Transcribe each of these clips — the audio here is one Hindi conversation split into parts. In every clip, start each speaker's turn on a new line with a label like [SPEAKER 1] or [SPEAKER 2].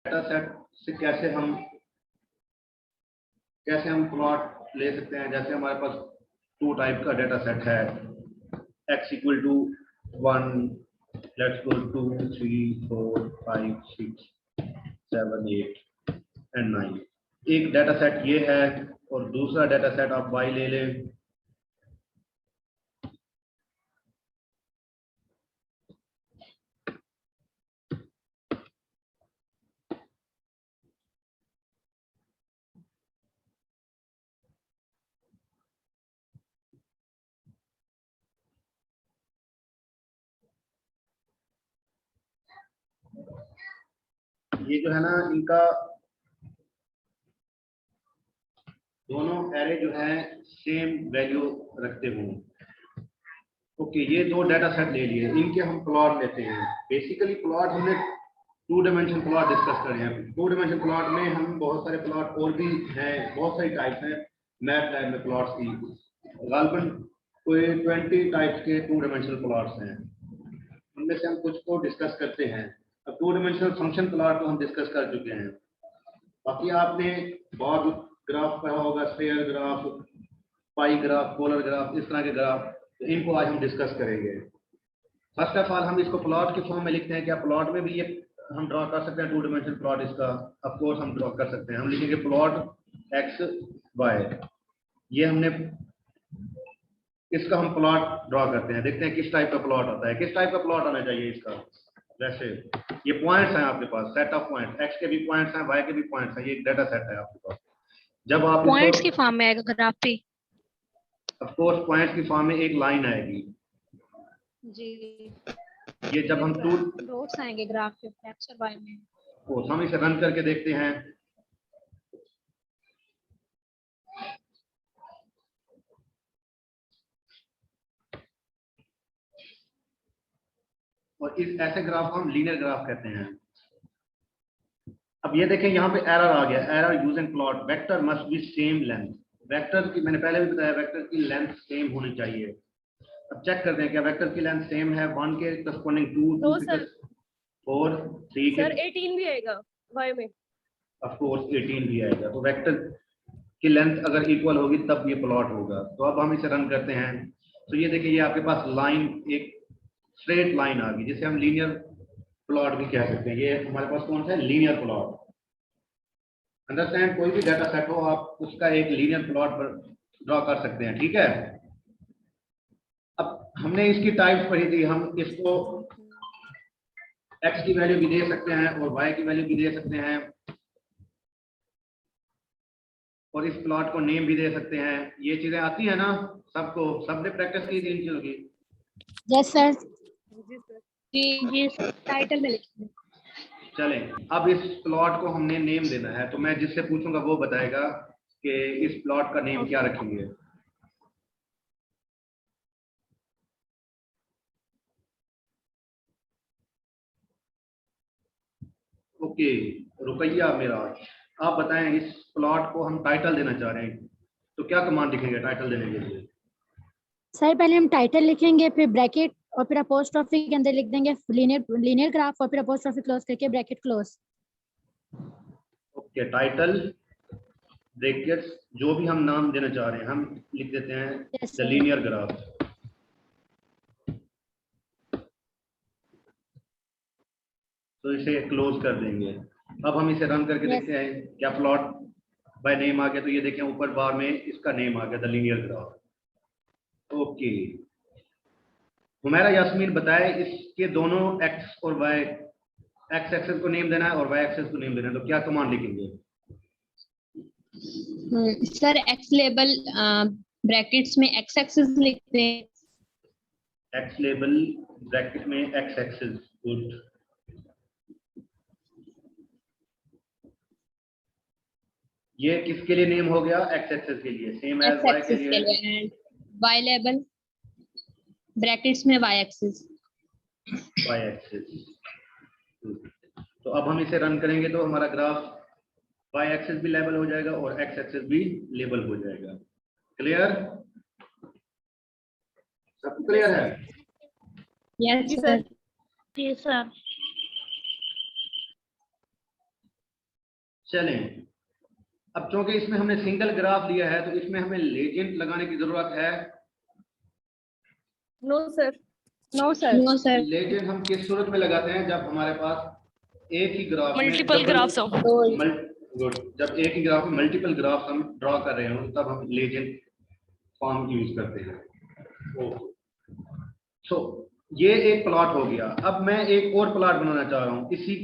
[SPEAKER 1] डेटा सेट से कैसे हम प्लॉट ले सकते हैं। जैसे हमारे पास 2 टाइप का डेटा सेट है, x equal to 1, let's go 2 3 4 5 6 7 8 and 9। एक डेटा सेट ये है और दूसरा डेटा सेट आप y ले लें। ये जो है ना, इनका दोनों एरे जो है सेम वैल्यू रखते हुए। ओके, ये 2 डेटा सेट ले लिए, इनके हम प्लॉट लेते हैं। बेसिकली प्लॉट हमने 2 डायमेंशन प्लॉट डिस्कस करे हैं। 2 डायमेंशन प्लॉट में हम बहुत सारे प्लॉट और भी हैं, बहुत सारी टाइप्स हैं मैथ टाइप में प्लॉट्स की। गालबन कोई 20 टाइप्स के 2 डायमेंशनल प्लॉट्स हैं, उनमें से हम कुछ को डिस्कस करते हैं। अब 2 डायमेंशनल फंक्शन प्लॉट को हम डिस्कस कर चुके हैं। बाकी आपने बहुत ग्राफ पढ़ा होगा, स्फीयर ग्राफ, पाई ग्राफ, पोलर ग्राफ, इस तरह के ग्राफ, तो इनको आज हम डिस्कस करेंगे। फर्स्ट ऑफ ऑल हम इसको प्लॉट के फॉर्म में लिखते हैं। क्या प्लॉट में भी ये हम ड्रॉ कर सकते हैं 2 डायमेंशनल प्लॉट? इसका ऑफ कोर्स हम ड्रॉ कर सकते हैं। हम लिखेंगे प्लॉट एक्स वाई, ये हमने इसका हम प्लॉट ड्रॉ करते हैं। देखते हैं किस टाइप का प्लॉट आता है, किस टाइप का प्लॉट आना चाहिए इसका। वैसे ये पॉइंट्स हैं आपके पास, सेट ऑफ पॉइंट्स, एक्स के भी पॉइंट्स हैं, वाई के भी पॉइंट्स हैं, ये एक डाटा सेट है आपके पास। जब आप
[SPEAKER 2] पॉइंट्स की फॉर्म में आएगा ग्राफ पे,
[SPEAKER 1] ऑफ कोर्स पॉइंट्स की फॉर्म में एक लाइन आएगी
[SPEAKER 2] जी।
[SPEAKER 1] ये जब हम
[SPEAKER 2] डॉट्स आएंगे ग्राफ के एक्स और वाई में।
[SPEAKER 1] तो हम इसे रन करके देखते हैं। और इस ऐसे ग्राफ को हम लीनियर ग्राफ कहते हैं। अब ये देखें, यहाँ पे एरर आ गया, error using plot, vector must be same length. Vector की मैंने पहले भी बताया, वेक्टर की लेंथ सेम होनी चाहिए। अब चेक करते हैं क्या वेक्टर की लेंथ सेम है। 1 के करस्पॉन्डिंग 2, 2 के 4, 3 के,
[SPEAKER 3] सर 18 भी आएगा वाई में,
[SPEAKER 1] ऑफ कोर्स 18 भी आएगा। तो वेक्टर की लेंथ अगर इक्वल होगी तब ये प्लॉट होगा। तो अब हम इसे रन करते हैं। तो ये देखिए, ये आपके पास लाइन, एक स्ट्रेट लाइन आ गई जिसे हम लीनियर प्लॉट भी कह सकते हैं। ये हमारे पास कौन सा है? Linear plot. अंडरस्टैंड? कोई भी डाटा सेट हो, आप उसका एक लीनियर प्लॉट पर ड्रॉ कर सकते हैं, ठीक है। अब हमने इसकी टाइप्स पढ़ी थी, हम इसको x की वैल्यू भी दे सकते हैं और y की वैल्यू भी दे सकते हैं, और इस प्लॉट को नेम भी दे सकते हैं। ये चीजें आती है ना सबको, सबने प्रैक्टिस की थी इन चीजों की?
[SPEAKER 4] Yes sir.
[SPEAKER 2] जी टाइटल में लिखिए।
[SPEAKER 1] चलें, अब इस प्लॉट को हमने नेम देना है, तो मैं जिससे पूछूंगा वो बताएगा कि इस प्लॉट का नेम क्या रखेंगे। ओके, रुकैया मेरा, आप बताएं, इस प्लॉट को हम टाइटल देना चाह रहे हैं, तो क्या कमांड लिखेंगे टाइटल देने के लिए?
[SPEAKER 4] सर पहले हम टाइटल लिखेंगे, फिर ब्रैकेट और फिर अपोस्ट्रोफी के अंदर लिख देंगे लीनियर ग्राफ, और फिर अपोस्ट्रोफी क्लोज करके bracket close.
[SPEAKER 1] Okay, title, brackets, जो भी हम नाम देना चाह रहे हैं हम लिख देते हैं द लीनियर ग्राफ। तो इसे क्लोज कर देंगे। अब हम इसे रन करके देखते हैं क्या प्लॉट बाय नेम आ गया। तो ये देखें ऊपर बार में इसका नेम आ गया, the linear graph. Okay, Humaira Yasmeen बताए, इसके दोनों एक्स और वाई, एक्स एक्सेस को नेम देना है और वाई एक्सेस को नेम देना है, तो क्या कमांड लिखेंगे?
[SPEAKER 2] सर एक्स लेबल ब्रैकेट्स में एक्स एक्सिस लिखते हैं।
[SPEAKER 1] एक्स लेबल ब्रैकेट में एक्स एक्सेस, गुड। ये किसके लिए नेम हो गया? एक्स एक्सेस के लिए, सेम एज वाई के लिए।
[SPEAKER 2] वाई लेबल ब्रैकेट्स में वाई एक्सिस,
[SPEAKER 1] वाई एक्सेस। तो अब हम इसे रन करेंगे तो हमारा ग्राफ वाई एक्सेस भी लेबल हो जाएगा और एक्स एक्सेस भी लेबल हो जाएगा। क्लियर? सब क्लियर है?
[SPEAKER 2] Yes sir.
[SPEAKER 3] जी सर।
[SPEAKER 1] चलें, अब चूंकि इसमें हमने सिंगल ग्राफ लिया है तो इसमें हमें लेजेंड लगाने की जरूरत है।
[SPEAKER 3] No sir.
[SPEAKER 2] No sir.
[SPEAKER 1] Legend हम किस सूरत में लगाते हैं? जब हमारे पास एक ही ग्राफ में
[SPEAKER 3] मल्टीपल ग्राफ्स हो।
[SPEAKER 1] गुड, जब एक ही ग्राफ में मल्टीपल ग्राफ हम ड्रॉ कर रहे हो तब हम लेजेंड फॉर्म यूज करते हैं। सो ये एक प्लॉट हो गया। अब मैं एक और प्लॉट बनाना चाह रहा हूँ। इसी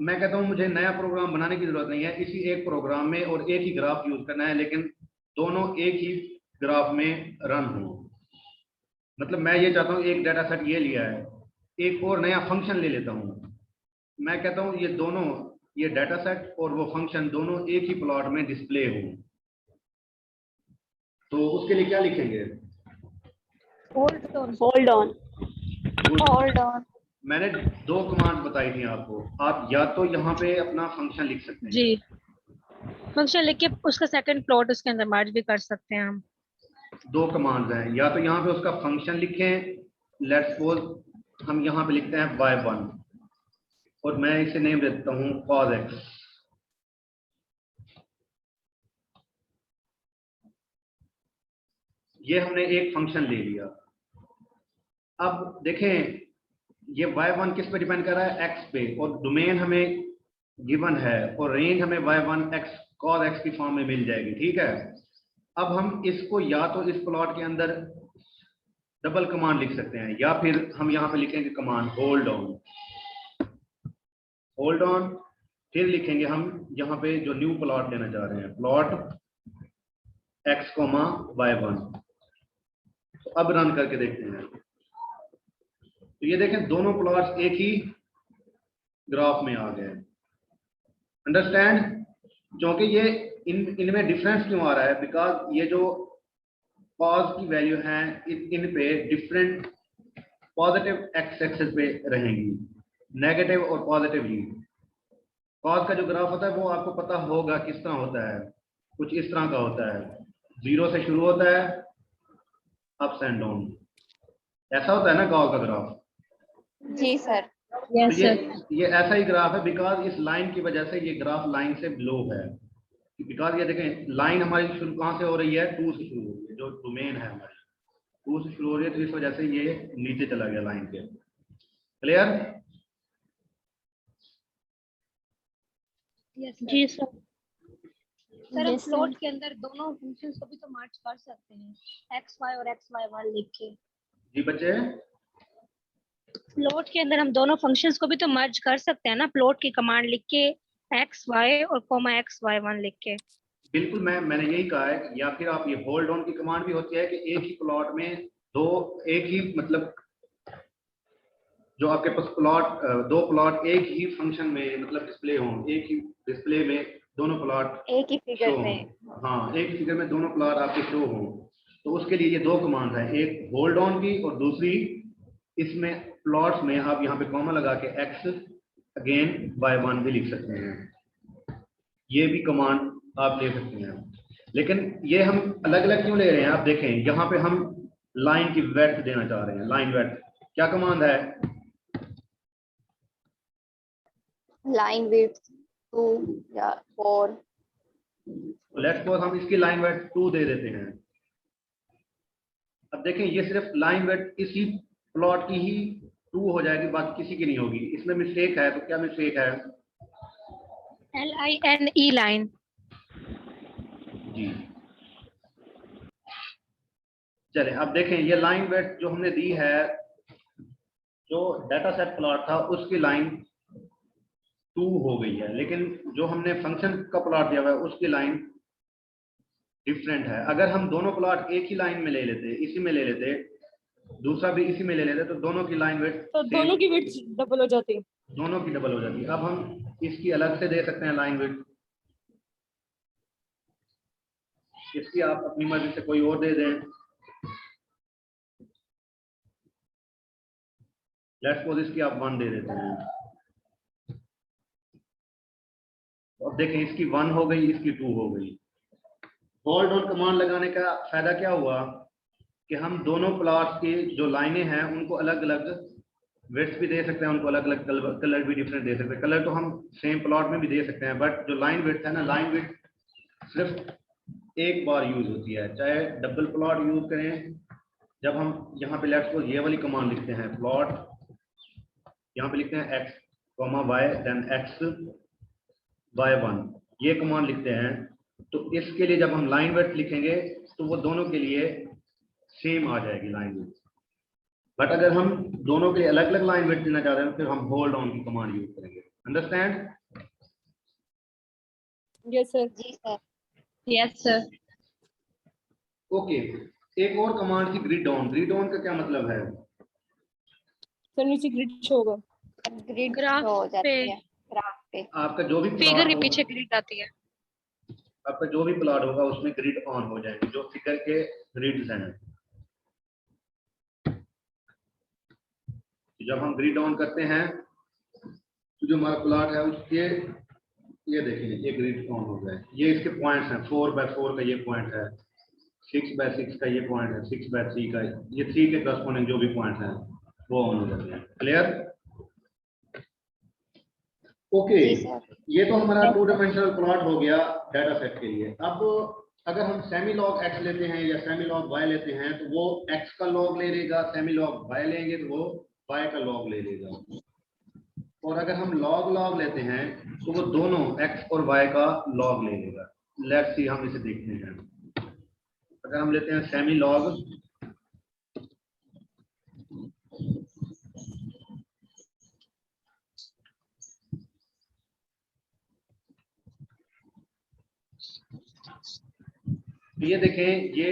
[SPEAKER 1] मैं कहता हूँ मुझे नया प्रोग्राम बनाने की जरूरत नहीं है, इसी एक प्रोग्राम में और एक ही ग्राफ यूज करना है, लेकिन दोनों एक ही ग्राफ में रन हो। मतलब मैं ये चाहता हूँ एक डाटा सेट ये लिया है, एक और नया फंक्शन ले लेता हूँ। मैं कहता हूँ ये दोनों, ये डाटा सेट और वो फंक्शन दोनों एक ही प्लॉट में डिस्प्ले हो। तो उसके लिए क्या लिखेंगे?
[SPEAKER 3] Hold on.
[SPEAKER 1] मैंने दो कमांड बताई थी आपको। आप या तो यहाँ पे अपना फंक्शन लिख सकते हैं
[SPEAKER 5] जी, फंक्शन लिख के उसका सेकंड प्लॉट उसके अंदर मर्ज भी कर सकते हैं हम।
[SPEAKER 1] दो कमांड्स हैं, या तो यहाँ पे उसका फंक्शन लिखें। लेट्स सपोज हम यहाँ पे लिखते हैं y1 और मैं इसे नेम देता हूँ cos x। ये हमने एक फंक्शन ले लिया। अब देखें ये y1 किस पे डिपेंड कर रहा है? x पे, और डोमेन हमें गिवन है और रेंज हमें y1 x cos x की फॉर्म में मिल जाएगी। ठीक है, अब हम इसको या तो इस प्लॉट के अंदर डबल कमांड लिख सकते हैं, या फिर हम यहाँ पे लिखेंगे कमांड होल्ड ऑन, फिर लिखेंगे हम यहाँ पे जो न्यू प्लॉट लेना चाह रहे हैं, प्लॉट x, y1। तो अब रन करके देखते हैं। तो ये देखें दोनों प्लॉट्स एक ही ग्राफ में आ गए। अंडरस्टैंड? क्योंकि ये इनमें डिफरेंस क्यों आ रहा है? बिकॉज ये जो cos की वैल्यू है इन पे डिफरेंट पॉजिटिव एक्स एक्सिस पे रहेंगी, नेगेटिव और पॉजिटिवली। cos का जो ग्राफ होता है वो आपको पता होगा किस तरह होता है, कुछ इस तरह का होता है। 0 से शुरू होता है, अप्स एंड डाउन, ऐसा होता है ना cos का ग्राफ?
[SPEAKER 3] जी सर।
[SPEAKER 2] यस
[SPEAKER 1] तो
[SPEAKER 2] सर।
[SPEAKER 1] ये ऐसा ही ग्राफ है। बिकॉज इस लाइन की वजह से ये ग्राफ लाइन से बिलो है। बिकॉज ये देखें लाइन हमारी शुरू कहाँ से हो रही है? 2 से शुरू हो रही है। जो डोमेन है हमारी 2 से शुरू हो रही है, तो इस वजह से ये नीचे चला गया लाइन के। क्लियर?
[SPEAKER 5] जी सर।
[SPEAKER 2] सर हम
[SPEAKER 4] Yes, sir.
[SPEAKER 2] प्लॉट के अंदर दोनों फंक्शंस को भी तो मर्ज कर सकते हैं, xy और xy1 लिख के।
[SPEAKER 1] जी बच्चे,
[SPEAKER 5] प्लॉट के अंदर हम दोनों फंक्शंस को भी तो मर्ज कर सकते हैं ना, प्लॉट की कमांड लिख के xy और xy1 लिख के।
[SPEAKER 1] बिल्कुल मैंने यही कहा है। या फिर आप ये होल्ड ऑन की कमांड भी होती है कि एक ही प्लॉट में एक ही मतलब जो आपके पास दो प्लॉट एक ही फंक्शन में मतलब डिस्प्ले हों, एक ही डिस्प्ले में दोनों प्लॉट
[SPEAKER 3] एक ही फिगर में।
[SPEAKER 1] हाँ, एक ही फिगर में दोनों प्लॉट आपके शो हों। तो उसके लिए ये दो कमांड है, एक होल्ड ऑन की और दूसरी इसमें प्लॉट्स में आप यहाँ पे कॉमा लगा के x अगेन y1 भी लिख सकते हैं। ये भी कमांड आप ले सकते हैं, लेकिन ये हम अलग अलग क्यों ले रहे हैं? आप देखें यहाँ पे हम लाइन की वेड्थ देना चाह रहे हैं। लाइन वेड्थ क्या कमांड है?
[SPEAKER 3] लाइन विड्थ 2 या 4।
[SPEAKER 1] लेट्स सपोज हम इसकी लाइन वेड्थ 2 दे देते हैं। अब देखें ये सिर्फ लाइन वेड्थ इसी प्लॉट की ही 2 हो जाएगी, बाकी किसी की नहीं होगी। इसमें मिस्टेक है, तो क्या मिस्टेक है?
[SPEAKER 5] LINE line.
[SPEAKER 1] जी चले, अब देखें ये लाइन वेड्थ जो हमने दी है, जो डाटा सेट प्लॉट था उसकी लाइन 2 हो गई है, लेकिन जो हमने फंक्शन का प्लॉट दिया हुआ है उसकी लाइन डिफरेंट है। अगर हम दोनों प्लॉट एक ही लाइन में ले लेते, इसी में ले लेते, दूसरा भी इसी में ले लेते, तो दोनों की लाइन वेड्थ
[SPEAKER 3] तो दोनों की विड्थ डबल हो जाती।
[SPEAKER 1] दोनों की डबल हो जाती है। अब हम इसकी अलग से दे सकते हैं लाइन वेड्थ, इसकी आप अपनी मर्जी से कोई और दे दें। लेट्स सपोज इसकी आप 1 दे देते हैं। अब देखें इसकी 1 हो गई, इसकी 2 हो गई। होल्ड ऑन कमांड लगाने का फायदा क्या हुआ कि हम दोनों प्लॉट्स की जो लाइनें हैं उनको अलग अलग विड्थ भी दे सकते हैं उनको, अलग अलग कलर भी डिफरेंट दे सकते हैं। कलर तो हम सेम प्लॉट में भी दे सकते हैं, बट जो लाइन विड्थ है ना, लाइन विड्थ सिर्फ एक बार यूज होती है, चाहे डबल प्लॉट यूज करें। जब हम यहाँ पे लेट्स सपोज ये वाली कमांड लिखते हैं, प्लॉट, यहाँ पे लिखते हैं x, y, then x, y1, ये कमांड लिखते हैं, तो इसके लिए जब हम लाइन विड्थ लिखेंगे तो वो दोनों के लिए सेम आ जाएगी लाइन विड्थ। बट अगर हम दोनों के लिए अलग अलग लाइन विड्थ देना चाहते हैं, फिर हम होल्ड ऑन की कमांड यूज करेंगे। अंडरस्टैंड?
[SPEAKER 3] Yes sir. जी सर।
[SPEAKER 2] Yes sir.
[SPEAKER 1] ओके, एक और कमांड थी ग्रिड ऑन। ग्रिड ऑन का क्या मतलब है?
[SPEAKER 3] सर नीचे ग्रिड शो होगा, ग्रिड
[SPEAKER 5] ग्राफ
[SPEAKER 3] शो हो जाती
[SPEAKER 5] पे
[SPEAKER 3] है, ग्राफ पे।
[SPEAKER 1] आपका जो भी
[SPEAKER 5] फिगर
[SPEAKER 1] प्लॉट
[SPEAKER 5] के
[SPEAKER 1] हो,
[SPEAKER 5] पीछे ग्रिड आती है।
[SPEAKER 1] आपका जो भी प्लॉट होगा उसमें ग्रिड ऑन हो जाएंगे, जो फिगर के ग्रिड्स हैं। जब हम ग्रिड ऑन करते हैं तो जो हमारा प्लॉट है उसके, ये देखेंगे, ये ग्रिड ऑन हो गया है। ये इसके पॉइंट्स हैं, 4x4 का ये पॉइंट है, 6x6 का ये पॉइंट है, 6x3 का, ये 3 के करस्पॉन्डिंग जो भी पॉइंट हैं वो ऑन हो जाते हैं। क्लियर? ओके,
[SPEAKER 3] जी सर।
[SPEAKER 1] ये तो हमारा 2 डायमेंशनल प्लॉट हो गया डाटा सेट के लिए। अब अगर हम सेमी लॉग x लेते हैं या सेमी लॉग y लेते हैं तो वो x का लॉग ले लेगा, सेमी लॉग y लेंगे तो वो y का लॉग ले लेगा। और अगर हम लॉग लॉग लेते हैं तो वो दोनों x और y का लॉग ले लेगा। लेट्स सी, हम इसे देखते हैं। अगर हम लेते हैं सेमी लॉग, ये देखें, ये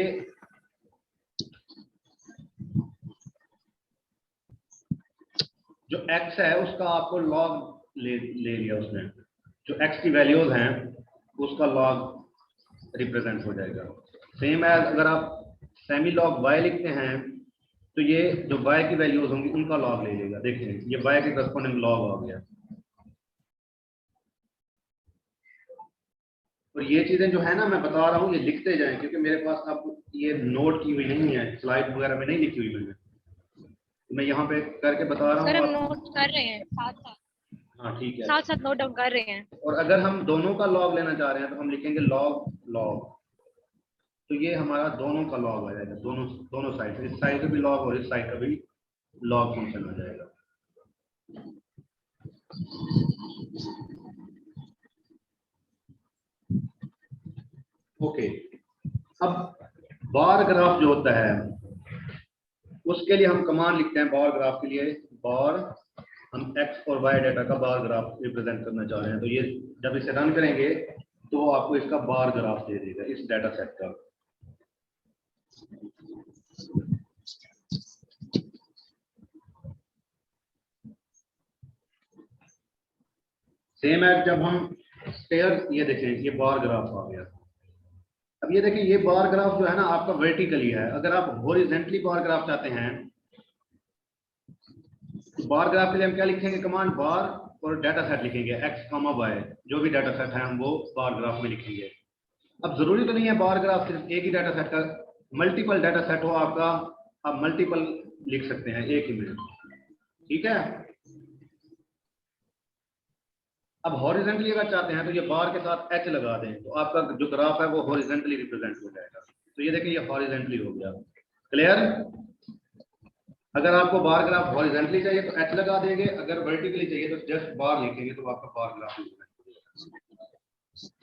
[SPEAKER 1] जो x है उसका आपको लॉग ले लिया उसने, जो x की वैल्यूज हैं उसका लॉग रिप्रेजेंट हो जाएगा। सेम एज अगर आप सेमी लॉग y लिखते हैं तो ये जो y की वैल्यूज होंगी उनका लॉग ले लेगा। देखें, ये y के करस्पॉन्डिंग लॉग आ गया। और ये चीजें जो है ना, मैं बता रहा हूँ, ये लिखते जाएं, क्योंकि मेरे पास अब ये नोट की हुई नहीं है, स्लाइड वगैरह में नहीं लिखी हुई मैंने, तो मैं यहाँ पे करके बता रहा
[SPEAKER 5] सर हम
[SPEAKER 1] हूँ।
[SPEAKER 5] नोट कर रहे हैं साथ साथ,
[SPEAKER 1] हाँ ठीक है।
[SPEAKER 5] साथ साथ नोट डाउन कर रहे हैं।
[SPEAKER 1] और अगर हम दोनों का लॉग लेना चाह रहे हैं तो हम लिखेंगे लॉग लॉग, तो ये हमारा दोनों का लॉग आ जाएगा, दोनों साइड से, इस साइड का भी लॉग और इस साइड का भी लॉग फंक्शन आ जाएगा। ओके, अब बार ग्राफ जो होता है उसके लिए हम कमांड लिखते हैं। बार ग्राफ के लिए बार, हम x और y डाटा का बार ग्राफ रिप्रेजेंट करना चाह रहे हैं, तो ये जब इसे रन करेंगे तो वो आपको इसका बार ग्राफ दे देगा, इस डाटा सेट का। सेम है जब हम स्टेयर, ये देखें, ये बार ग्राफ आ गया। अब ये देखिए, ये बार ग्राफ जो है ना आपका वर्टिकली है। अगर आप हॉरिजॉन्टली बार ग्राफ चाहते हैं तो बार ग्राफ के लिए हम क्या लिखेंगे? कमांड बार और डाटा सेट लिखेंगे, x, y, जो भी डाटा सेट है हम वो बार ग्राफ में लिखेंगे। अब जरूरी तो नहीं है बार ग्राफ सिर्फ एक ही डाटा सेट का, मल्टीपल डाटा सेट हो आपका, आप मल्टीपल लिख सकते हैं एक ही में, ठीक है। अब हॉरिजॉन्टली अगर चाहते हैं तो ये बार के साथ h लगा दें, तो आपका जो ग्राफ है वो हॉरिजॉन्टली रिप्रेजेंट हो जाएगा। तो ये देखिए, ये हॉरिजॉन्टली हो गया। क्लियर? अगर आपको बार ग्राफ हॉरिजॉन्टली चाहिए तो h लगा देंगे, अगर वर्टिकली चाहिए तो जस्ट बार लिखेंगे तो आपका बार ग्राफ हो जाएगा।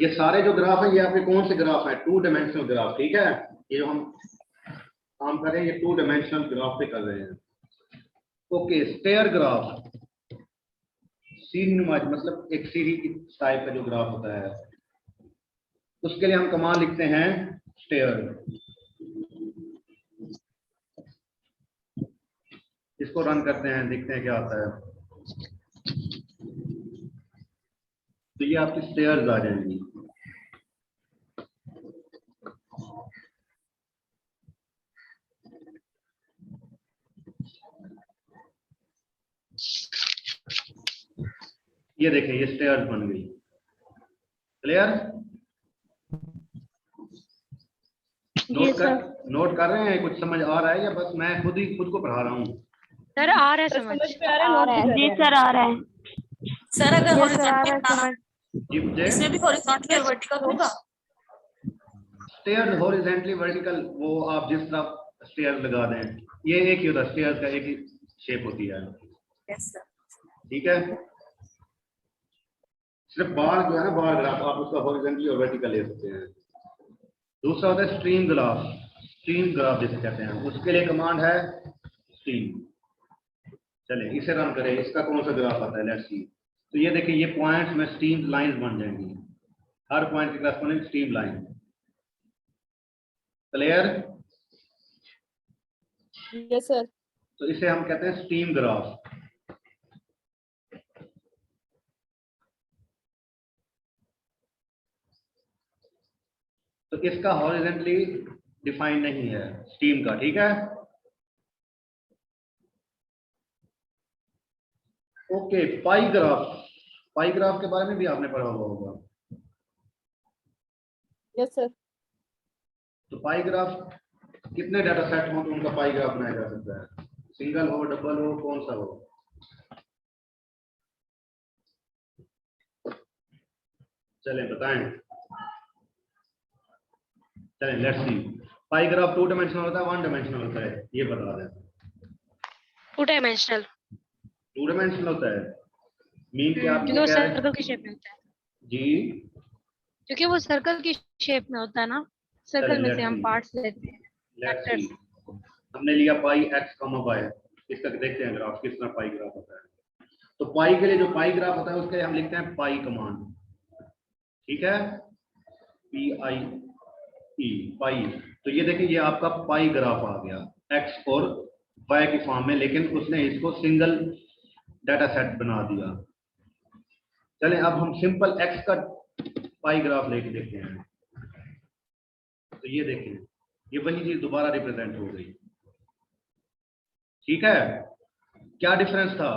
[SPEAKER 1] ये सारे जो ग्राफ है ये आपके कौन से ग्राफ है? 2 डायमेंशनल ग्राफ, ठीक है। ये जो हम काम कर रहे हैं ये 2 डायमेंशनल ग्राफ पे कर रहे हैं। ओके, स्टेयर ग्राफ, सीढ़ी नुमा, मतलब एक सीढ़ी की टाइप का जो ग्राफ होता है, उसके लिए हम कमांड लिखते हैं स्टेयर। इसको रन करते हैं, देखते हैं क्या आता है। तो ये आपकी स्टेयर्स आ जाएंगी। ये देखें, ये स्टेयर्स बन गई। क्लियर? नोट कर रहे हैं? कुछ समझ आ रहा है या बस मैं खुद को पढ़ा रहा हूँ?
[SPEAKER 5] सर आ रहा है
[SPEAKER 3] सर
[SPEAKER 5] समझ।
[SPEAKER 3] समझ में आ रहा है, नोट भी कर रहे
[SPEAKER 6] जी
[SPEAKER 3] हैं।
[SPEAKER 6] सर आ रहा है।
[SPEAKER 7] सर अगर
[SPEAKER 6] यस सर आ रहा है
[SPEAKER 7] हॉरिजॉन्टल
[SPEAKER 6] समझ।
[SPEAKER 1] जी मुझे
[SPEAKER 7] इसमें भी हॉरिजॉन्टल और वर्टिकल होगा।
[SPEAKER 1] स्टेयर हॉरिजॉन्टली वर्टिकल वो आप जिस तरह स्टेयर लगा दें, ये एक ही होता है, स्टेयर का एक ही शेप होती है।
[SPEAKER 7] Yes sir.
[SPEAKER 1] ठीक है, सिर्फ बार जो है ना, बार ग्राफ आप उसका हॉरिजॉन्टली और वर्टिकल ले सकते हैं। दूसरा होता है स्ट्रीम ग्राफ। स्ट्रीम ग्राफ जिसे कहते हैं, उसके लिए कमांड है स्ट्रीम। चले इसे रन करें, इसका कौन सा ग्राफ आता है, लेट्स सी। तो ये देखिए, ये पॉइंट्स में स्ट्रीम लाइंस बन जाएंगी, हर पॉइंट के corresponding stream line. Clear?
[SPEAKER 3] Yes sir.
[SPEAKER 1] तो इसे हम कहते हैं स्ट्रीम ग्राफ। तो इसका हॉरिजॉन्टली डिफाइन नहीं है स्ट्रीम का, ठीक है। ओके, पाई ग्राफ। पाई ग्राफ के बारे में भी आपने पढ़ा हुआ होगा।
[SPEAKER 3] Yes sir.
[SPEAKER 1] तो पाई ग्राफ कितने डाटा सेट हो तो उनका पाई ग्राफ बनाया जा सकता है, सिंगल हो, डबल हो, कौन सा हो? चलें बताएं। चलें let's see. Pi graph 2 dimensional होता है, 1 डायमेंशनल होता है, ये बता दें।
[SPEAKER 5] 2 डायमेंशनल।
[SPEAKER 1] 2 डायमेंशनल होता है। मीन क्या
[SPEAKER 5] क्योंकि
[SPEAKER 1] आपको
[SPEAKER 5] वो
[SPEAKER 1] क्या है
[SPEAKER 5] सर्कल की शेप में होता है।
[SPEAKER 1] जी?
[SPEAKER 5] क्योंकि वो सर्कल की शेप में होता है ना, सर्कल में से हम पार्ट्स लेते हैं।
[SPEAKER 1] लेट्स सी, हमने लिया पाई एक्स कॉमा वाई। इसका देखते हैं ग्राफ किस तरह पाई ग्राफ होता है। तो पाई के लिए जो पाई ग्राफ होता है उसके लिए हम लिखते हैं पाई कमांड, ठीक है, पी आई ई, पाई। तो ये देखिए, ये आपका पाई ग्राफ आ गया एक्स और वाई की फॉर्म में, लेकिन उसने इसको सिंगल डाटा सेट बना दिया। चलें अब हम सिंपल एक्स का पाई ग्राफ लेके देखते हैं। तो ये देखें, ये वही चीज दोबारा रिप्रेजेंट हो गई, ठीक है। क्या डिफरेंस था?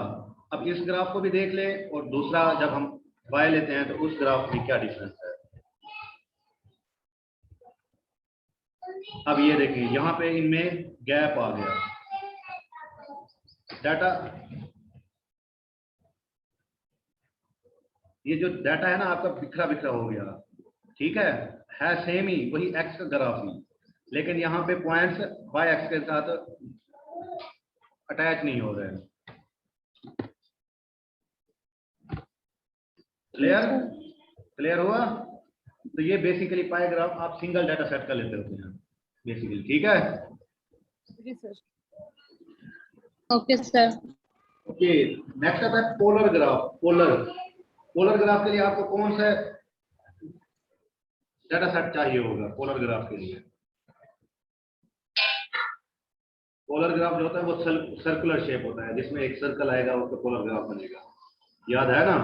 [SPEAKER 1] अब इस ग्राफ को भी देख ले, और दूसरा जब हम वाई लेते हैं तो उस ग्राफ में क्या डिफरेंस है। अब ये देखिए, यहाँ पे इनमें गैप आ गया, डाटा, ये जो डाटा है ना आपका बिखरा बिखरा हो गया, ठीक है सेम ही वही एक्स का ग्राफ ही, लेकिन यहाँ पे पॉइंट्स वाई एक्स के साथ अटैच नहीं हो रहे हैं। क्लियर? क्लियर हुआ? तो ये बेसिकली पाई ग्राफ आप सिंगल डाटा सेट का लेते होते हैं बेसिकली, ठीक है।
[SPEAKER 3] जी sir.
[SPEAKER 2] Okay sir.
[SPEAKER 1] Okay, next आता है पोलर ग्राफ। पोलर ग्राफ के लिए आपको कौन सा डाटा सेट चाहिए होगा? पोलर ग्राफ के लिए पोलर ग्राफ जो होता है वो सर्कुलर शेप होता है, जिसमें एक सर्कल आएगा उसका पोलर ग्राफ बनेगा, याद है ना।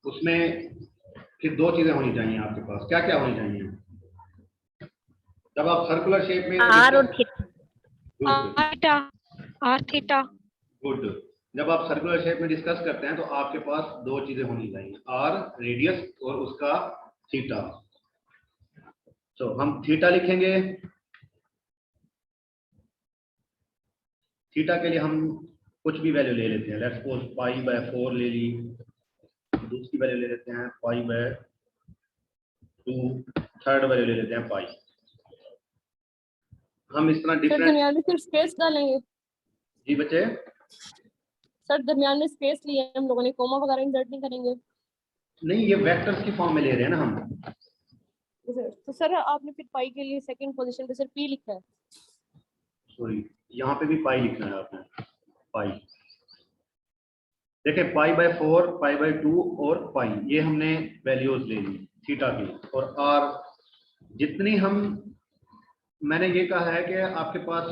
[SPEAKER 1] उसमें फिर 2 चीजें होनी चाहिए आपके पास। क्या क्या होनी चाहिए जब आप सर्कुलर शेप में?
[SPEAKER 6] आर और
[SPEAKER 5] थीटा। R theta.
[SPEAKER 1] गुड। जब आप सर्कुलर शेप में डिस्कस करते हैं तो आपके पास 2 चीजें होनी चाहिए, आर रेडियस और उसका थीटा। तो हम थीटा लिखेंगे। थीटा के लिए हम कुछ भी वैल्यू ले लेते हैं, लेट्स सपोज पाई बाय 4 ले ली, दूसरी वैल्यू ले लेते हैं पाई बाय 2, थर्ड वैल्यू ले लेते हैं पाई। हम इस तरह
[SPEAKER 3] सर
[SPEAKER 1] डिफरेंट।
[SPEAKER 3] दरमियान में सिर्फ स्पेस डालेंगे।
[SPEAKER 1] जी बच्चे,
[SPEAKER 3] सर दरमियान में स्पेस लिए हम लोगों ने, कोमा वगैरह इंसर्ट नहीं करेंगे।
[SPEAKER 1] नहीं ये वेक्टर्स की फॉर्म में ले रहे हैं ना हम।
[SPEAKER 3] तो सर आपने फिर पाई के लिए सेकंड पोजीशन पे सर पी लिखा है।
[SPEAKER 1] सॉरी, यहाँ पे भी पाई लिखना है आपने, पाई। देखिए पाई बाय 4, पाई बाय 2 और पाई, ये हमने वैल्यूज ले ली थीटा की। और आर जितनी हम, मैंने ये कहा है कि आपके पास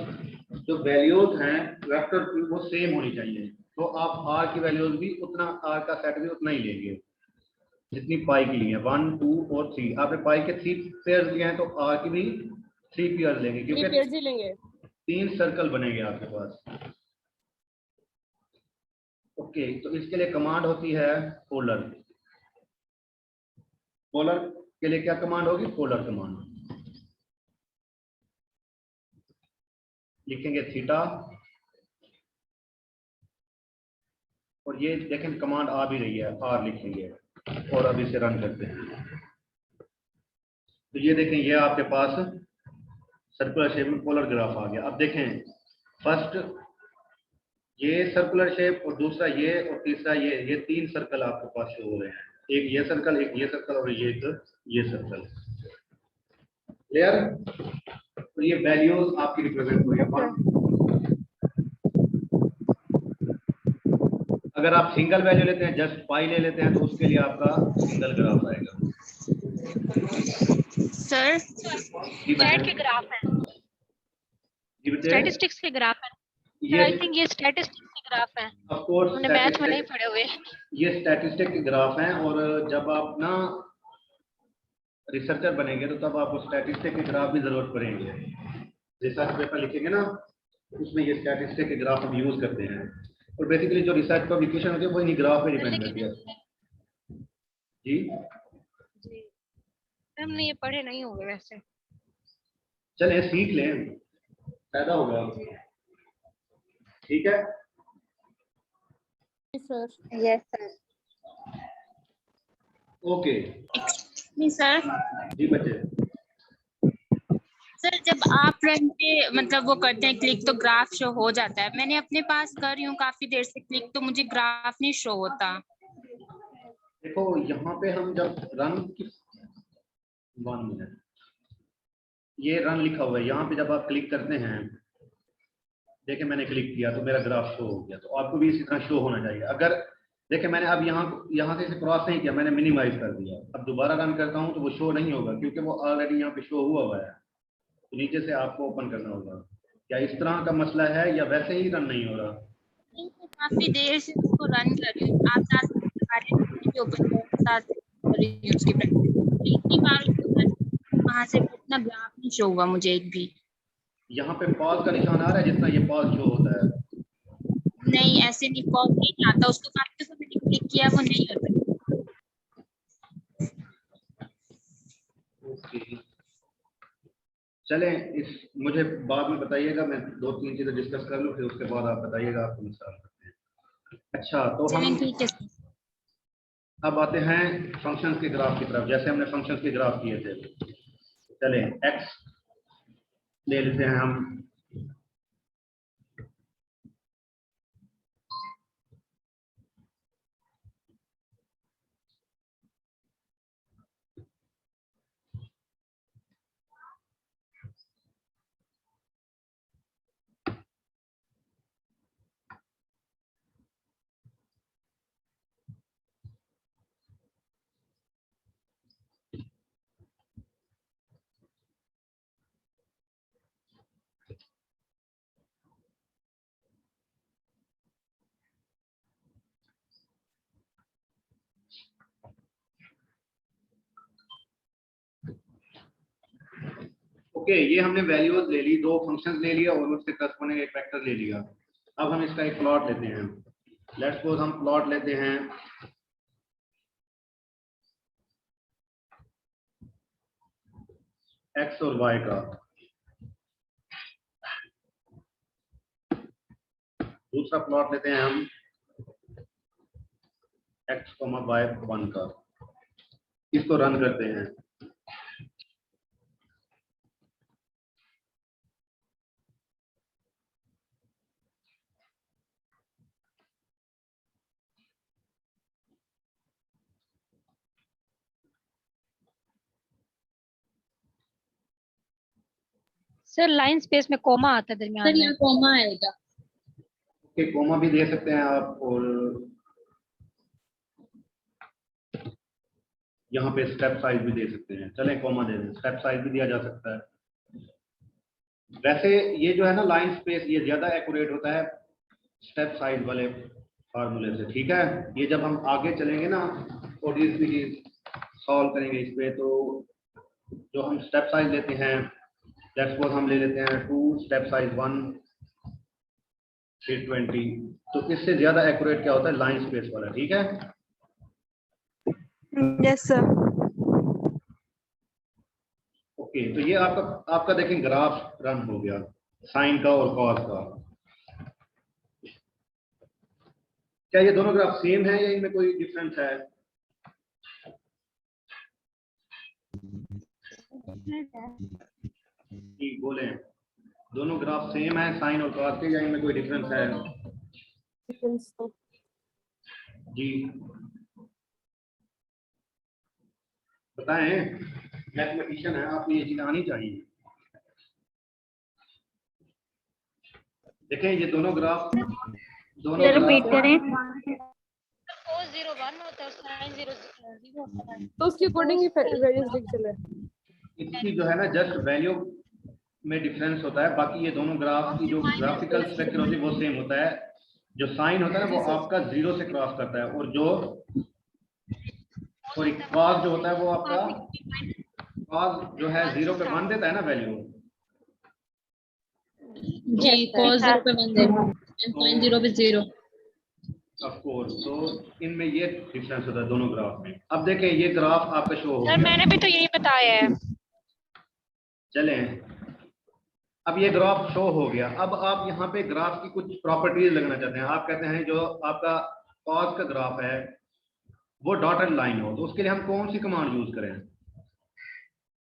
[SPEAKER 1] जो वैल्यूज हैं वेक्टर की वो सेम होनी चाहिए, तो आप आर की वैल्यूज भी उतना, आर का सेट भी उतना ही लेंगे जितनी पाई की ली है। 1, 2 और 3, आपने पाई के 3 पेयर लिए हैं तो आर की भी 3 पेयर लेंगे,
[SPEAKER 3] 3
[SPEAKER 1] क्योंकि
[SPEAKER 3] पेयर्स ही लेंगे।
[SPEAKER 1] 3 सर्कल बनेंगे आपके पास। ओके, तो इसके लिए कमांड होती है पोलर। पोलर के लिए क्या कमांड होगी? Polar command. लिखेंगे थीटा, और ये देखें कमांड आ भी रही है, आर लिखेंगे और अब इसे रन करते हैं। तो ये देखें, ये आपके पास सर्कुलर शेप में पोलर ग्राफ आ गया। अब देखें, फर्स्ट ये सर्कुलर शेप और दूसरा ये और तीसरा ये तीन सर्कल आपके पास शो हो रहे हैं, एक ये सर्कल, एक ये सर्कल और ये सर्कल। क्लियर? तो ये वैल्यूज आपकी रिप्रेजेंट हो गया। अगर आप सिंगल वैल्यू लेते हैं, जस्ट पाई ले लेते हैं, तो उसके लिए आपका सिंगल ग्राफ आएगा।
[SPEAKER 7] सर
[SPEAKER 1] जी
[SPEAKER 5] स्टैट के
[SPEAKER 1] बेटे,
[SPEAKER 5] ग्राफ है,
[SPEAKER 1] जी बेटे,
[SPEAKER 5] स्टैटिस्टिक्स के ग्राफ है।
[SPEAKER 1] ये
[SPEAKER 5] आई थिंक ये स्टैटिस्टिक्स के ग्राफ है,
[SPEAKER 1] ऑफ कोर्स
[SPEAKER 5] हमने मैथ में नहीं पढ़े हुए।
[SPEAKER 1] ये स्टैटिस्टिक के ग्राफ हैं, और जब आप ना रिसर्चर बनेंगे तो तब आपको स्टैटिस्टिक के ग्राफ की जरूरत पड़ेंगे। रिसर्च पेपर लिखेंगे ना, उसमें ये स्टैटिस्टिक के ग्राफ हम यूज करते हैं, और बेसिकली जो रिसर्च पब्लिकेशन होती है वो इन्हीं ग्राफ पे डिपेंड करती है। जी
[SPEAKER 5] जी हमने ये पढ़े नहीं होंगे वैसे।
[SPEAKER 1] चले सीख लें, फायदा होगा। ठीक है,
[SPEAKER 3] sir
[SPEAKER 2] Yes, sir.
[SPEAKER 1] Okay
[SPEAKER 7] sir
[SPEAKER 1] जी बच्चे।
[SPEAKER 6] सर जब आप रन पे मतलब वो करते हैं क्लिक तो ग्राफ शो हो जाता है। मैंने अपने पास कर रही हूँ काफी देर से क्लिक, तो मुझे ग्राफ नहीं शो होता।
[SPEAKER 1] देखो यहाँ पे हम जब रन की 1 मिनट, ये रन लिखा हुआ है, यहाँ पे जब आप क्लिक करते हैं, देखिए मैंने क्लिक किया तो मेरा ग्राफ शो हो गया, तो आपको भी इसी तरह शो होना चाहिए। अगर देखिए मैंने अब यहाँ से इसे क्रॉस नहीं किया, मैंने मिनिमाइज कर दिया, अब दोबारा रन करता हूँ तो वो शो नहीं होगा, क्योंकि वो ऑलरेडी यहाँ पे शो हुआ है। तो नीचे से आपको ओपन करना होगा। क्या इस तरह का मसला है या वैसे ही रन नहीं हो रहा?
[SPEAKER 6] काफी देर से उसको रन कर रही हूँ, आप साथ ओपन कर रही हूँ उसकी प्रैक्टिस। एक ही बार वहां से इतना ग्राफ नहीं शो हुआ मुझे एक भी।
[SPEAKER 1] यहाँ पे पॉज का निशान आ रहा है, जितना ये पॉज शो होता है।
[SPEAKER 6] नहीं ऐसे नहीं, पॉज नहीं आता, उसको काफी से मैंने क्लिक किया वो नहीं होता।
[SPEAKER 1] ओके चलें, इस मुझे बाद में बताइएगा, मैं 2-3 चीजें डिस्कस कर लूँ, फिर उसके बाद आप बताइएगा, आपको मिसाल करते हैं। अच्छा, तो हम
[SPEAKER 6] ठीक है।
[SPEAKER 1] अब आते हैं फंक्शंस के ग्राफ की तरफ। जैसे हमने फंक्शंस के ग्राफ किए थे, चलें एक्स ले लेते हैं हम। ओके, ये हमने वैल्यूज ले ली, 2 फंक्शंस ले लिया और उससे करस्पॉन्डिंग एक वेक्टर ले लिया। अब हम इसका एक प्लॉट लेते हैं। लेट्स सपोज हम प्लॉट लेते हैं एक्स और वाई का। दूसरा प्लॉट लेते हैं हम एक्स वाई 1 का। इसको रन करते हैं।
[SPEAKER 5] सर लाइन स्पेस में कोमा आता है दरमियान में।
[SPEAKER 6] कोमा आएगा।
[SPEAKER 1] ओके, कोमा भी दे सकते हैं आप, और यहाँ पे स्टेप साइज भी दे सकते हैं। चलें कोमा दे दें, स्टेप साइज भी दिया जा सकता है। वैसे ये जो है ना लाइन स्पेस, ये ज्यादा एक्यूरेट होता है स्टेप साइज वाले फार्मूले से। ठीक है, ये जब हम आगे चलेंगे ना और इसकी सॉल्व करेंगे इस पे, तो जो हम स्टेप साइज लेते हैं, लेट्स सपोज हम ले लेते हैं 2, स्टेप साइज 1, फिर 20, तो इससे ज्यादा एक्यूरेट क्या होता है लाइन स्पेस वाला। ठीक है,
[SPEAKER 7] यस सर।
[SPEAKER 1] ओके, तो ये आपका देखें ग्राफ रन हो गया। साइन का और कॉस का। क्या ये दोनों ग्राफ सेम है या इनमें कोई डिफरेंस है? जी बोले, दोनों ग्राफ सेम है साइन और कॉस के, या इनमें कोई डिफरेंस है?
[SPEAKER 3] Difference तो
[SPEAKER 1] जी बताएं, मैथमेटिशियन है, आपको ये चीज आनी चाहिए। देखें ये दोनों ग्राफ, दोनों
[SPEAKER 7] रिपीट
[SPEAKER 1] ग्राफ
[SPEAKER 7] करें।
[SPEAKER 5] cos 0 1 होता है, sin 0 0 होता है।
[SPEAKER 3] तो उसके अकॉर्डिंग ही वेरियस लिख चले।
[SPEAKER 1] इसकी जो है ना जस्ट वैल्यू में डिफरेंस होता है, बाकी ये दोनों ग्राफ की जो ग्राफिकल स्ट्रक्चर होती है वो सेम होता है। जो साइन होता है ना वो आपका 0 से क्रॉस करता है, और जो कॉस जो होता है वो आपका कॉस जो है 0 पे 1 देता है ना वैल्यू।
[SPEAKER 2] जी cos 0 पे 1 देगा and sin 0 पे 0।
[SPEAKER 1] ऑफ कोर्स, तो इनमें ये डिफरेंस होता है दोनों ग्राफ में। अब देखें ये ग्राफ आपका शो हो
[SPEAKER 5] सर
[SPEAKER 1] गया।
[SPEAKER 5] मैंने भी तो यही बताया है।
[SPEAKER 1] चलें, अब ये ग्राफ शो हो गया। अब आप यहाँ पे ग्राफ की कुछ प्रॉपर्टीज लगना चाहते हैं। आप कहते हैं जो आपका कॉस का ग्राफ है वो डॉटेड लाइन हो, तो उसके लिए हम कौन सी कमांड यूज करें,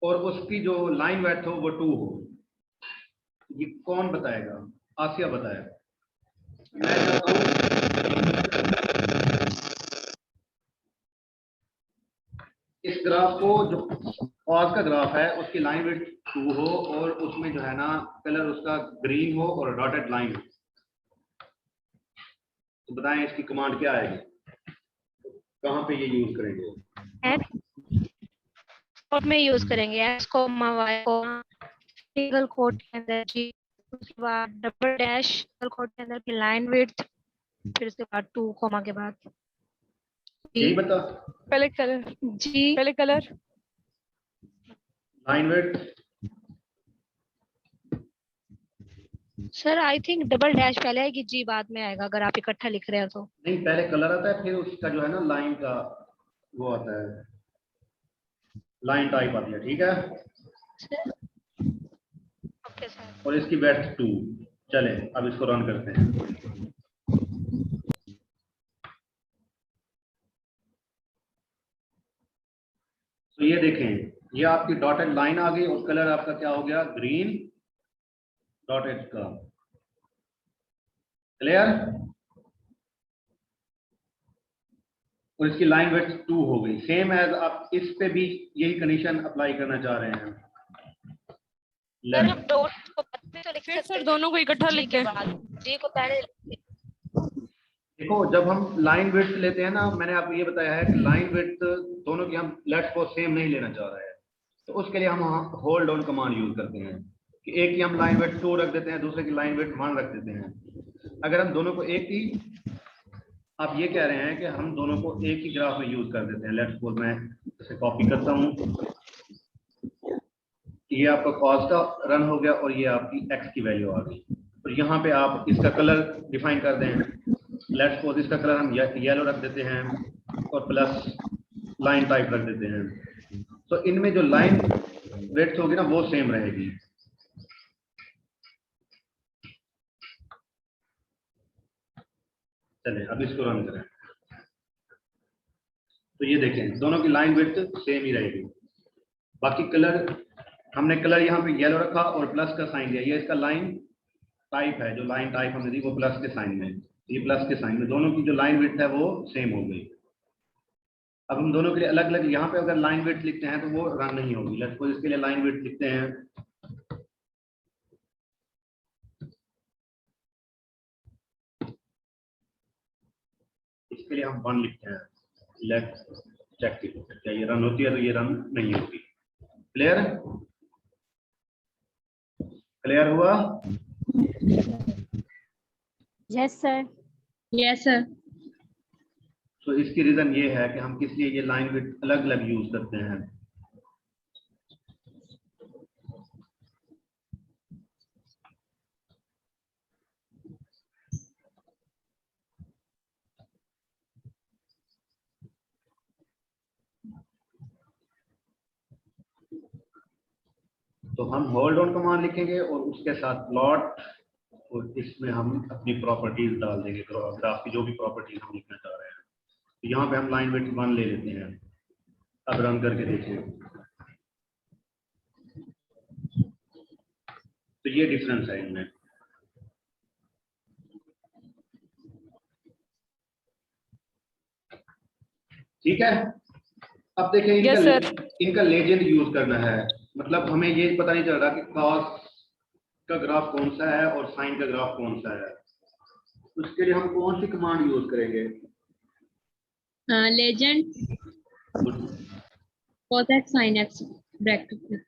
[SPEAKER 1] और उसकी जो लाइन वेड्थ हो वो 2 हो। ये कौन बताएगा? आसिया बताएगा। मैं चाहता हूं इस ग्राफ को, जो कॉस का ग्राफ है उसकी लाइन विड्थ 2 हो, और उसमें जो है ना कलर उसका ग्रीन हो और डॉटेड लाइन हो। तो बताएं इसकी कमांड क्या आएगी, कहाँ पे ये यूज करेंगे?
[SPEAKER 5] कोड में यूज करेंगे x y सिंगल कोट के अंदर जी, उसके बाद डबल डैश सिंगल कोट के अंदर की लाइन विड्थ, फिर उसके बाद 2 कॉमा के बाद
[SPEAKER 1] यही बता,
[SPEAKER 3] पहले कलर,
[SPEAKER 5] जी।
[SPEAKER 3] पहले colour
[SPEAKER 1] line width.
[SPEAKER 5] Sir I think double dash पहले आएगी, जी बाद में आएगा अगर आप इकट्ठा लिख रहे हो तो।
[SPEAKER 1] नहीं, पहले कलर आता है, फिर उसका जो है ना लाइन का वो आता है, लाइन टाइप आती है, ठीक है।
[SPEAKER 5] Okay sir.
[SPEAKER 1] और इसकी वेड्थ 2। चले अब इसको रन करते हैं। तो ये देखें, ये आपकी डॉटेड लाइन आ गई और कलर आपका क्या हो गया? ग्रीन डॉटेड का। क्लियर? और इसकी लाइन विड्थ 2 हो गई। सेम एज आप इस पे भी यही कंडीशन अप्लाई करना चाह रहे हैं।
[SPEAKER 5] सर हम डॉट को बाद में तो लिख
[SPEAKER 3] फिर
[SPEAKER 5] सकते
[SPEAKER 3] सर
[SPEAKER 5] हैं,
[SPEAKER 3] दोनों को इकट्ठा
[SPEAKER 5] जी
[SPEAKER 3] लिख
[SPEAKER 5] के
[SPEAKER 3] के।
[SPEAKER 5] बाद जी को पहले
[SPEAKER 1] देखो जब हम लाइन विड्थ लेते हैं ना, मैंने आपको ये बताया है कि लाइन विड्थ दोनों की हम लेट्स को सेम नहीं लेना चाह रहे हैं, तो उसके लिए हम होल्ड ऑन कमांड यूज करते हैं कि एक की हम लाइन विड्थ 2 रख देते हैं, दूसरे की लाइन विड्थ 1 रख देते हैं। अगर हम दोनों को एक ही, आप ये कह रहे हैं कि हम दोनों को एक ही ग्राफ में यूज कर देते हैं। लेट्स सपोज मैं इसे कॉपी करता हूँ, ये आपका कॉस का रन हो गया और ये आपकी एक्स की वैल्यू आ गई। और यहाँ पे आप इसका कलर डिफाइन कर दें। लेट्स सपोज इसका कलर हम येलो रख देते हैं और प्लस लाइन टाइप रख देते हैं। तो इनमें जो लाइन विड्थ होगी ना वो सेम रहेगी। चलिए अब इसको रन करें, तो ये देखें दोनों की लाइन विड्थ सेम ही रहेगी। बाकी कलर, हमने कलर यहाँ पे येलो रखा और प्लस का साइन दिया, ये इसका लाइन टाइप है। जो लाइन टाइप हमने दी वो प्लस के साइन में, ये प्लस के साइन में, दोनों की जो लाइन विड्थ है वो सेम हो गई। अब हम दोनों के लिए अलग अलग यहाँ पे अगर लाइन विड्थ लिखते हैं तो वो रन नहीं होगी। लेट्स सपोज इसके लिए लाइन विड्थ लिखते हैं, इसके लिए हम 1 लिखते हैं। लेट्स चेक इट, क्या ये रन होती है? तो ये रन नहीं होगी। क्लियर? क्लियर हुआ?
[SPEAKER 4] Yes sir.
[SPEAKER 2] Yes sir.
[SPEAKER 1] तो इसकी रीजन ये है कि हम किस लिए ये लाइन विड्थ अलग अलग यूज करते हैं। तो हम होल्ड ऑन कमांड लिखेंगे और उसके साथ प्लॉट, और इसमें हम अपनी प्रॉपर्टीज डाल देंगे, ग्राफ की जो भी प्रॉपर्टीज हम लिखना चाह रहे हैं। तो यहाँ पे हम लाइन विड्थ 1 ले लेते हैं। अब रन करके देखिए, तो ये डिफरेंस है इनमें। ठीक है, अब देखिए
[SPEAKER 3] Yes,
[SPEAKER 1] इनका
[SPEAKER 3] sir.
[SPEAKER 1] इनका लेजेंड यूज करना है। मतलब हमें ये पता नहीं चल रहा कि कॉस का ग्राफ कौन सा है और साइन का ग्राफ कौन सा है। उसके लिए हम कौन सी कमांड यूज करेंगे?
[SPEAKER 2] Legend cos x sin x bracket में,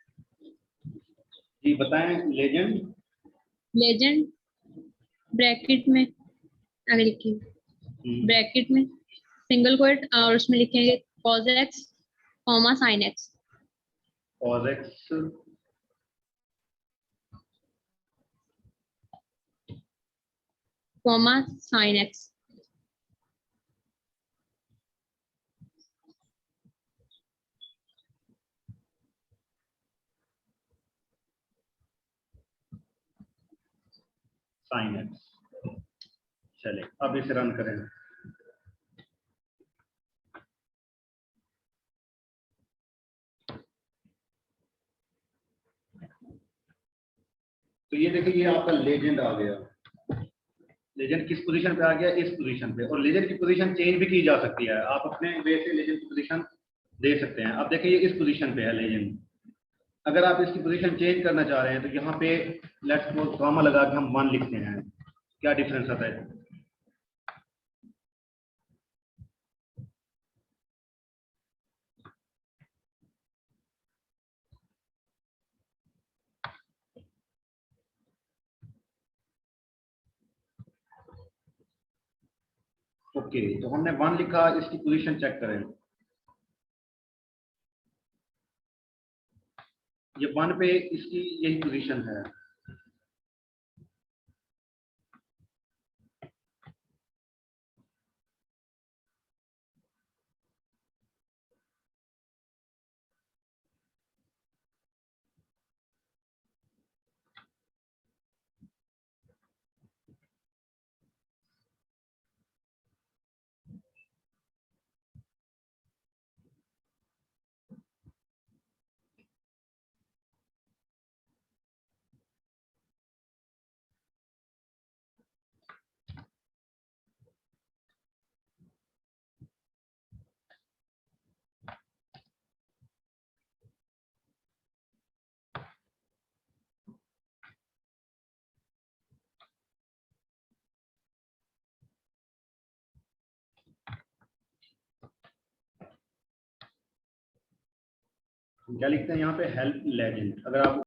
[SPEAKER 1] जी बताएं। लेजेंड
[SPEAKER 2] लेजेंड ब्रैकेट में आगे लिखिए, ब्रैकेट में सिंगल कोट और उसमें लिखेंगे cos x comma sin x,
[SPEAKER 1] cos x
[SPEAKER 2] comma sin x।
[SPEAKER 1] sin x। चले अब इसे रन करें। तो ये देखिए, ये आपका लेजेंड आ गया। लेजेंड किस पोजीशन पे आ गया? इस पोजीशन पे। और लेजेंड की पोजीशन चेंज भी की जा सकती है, आप अपने वे से लेजेंड की पोजीशन दे सकते हैं। अब देखिए ये इस पोजीशन पे है लेजेंड। अगर आप इसकी पोजीशन चेंज करना चाह रहे हैं तो यहाँ पे लेट्स सपोज कॉमा लगा के हम 1 लिखते हैं। क्या डिफरेंस आता है? ओके, तो हमने 1 लिखा, इसकी पोजीशन चेक करें। ये 1 पे इसकी यही पोजीशन है। हम क्या लिखते हैं यहाँ पे? Help legend. अगर आप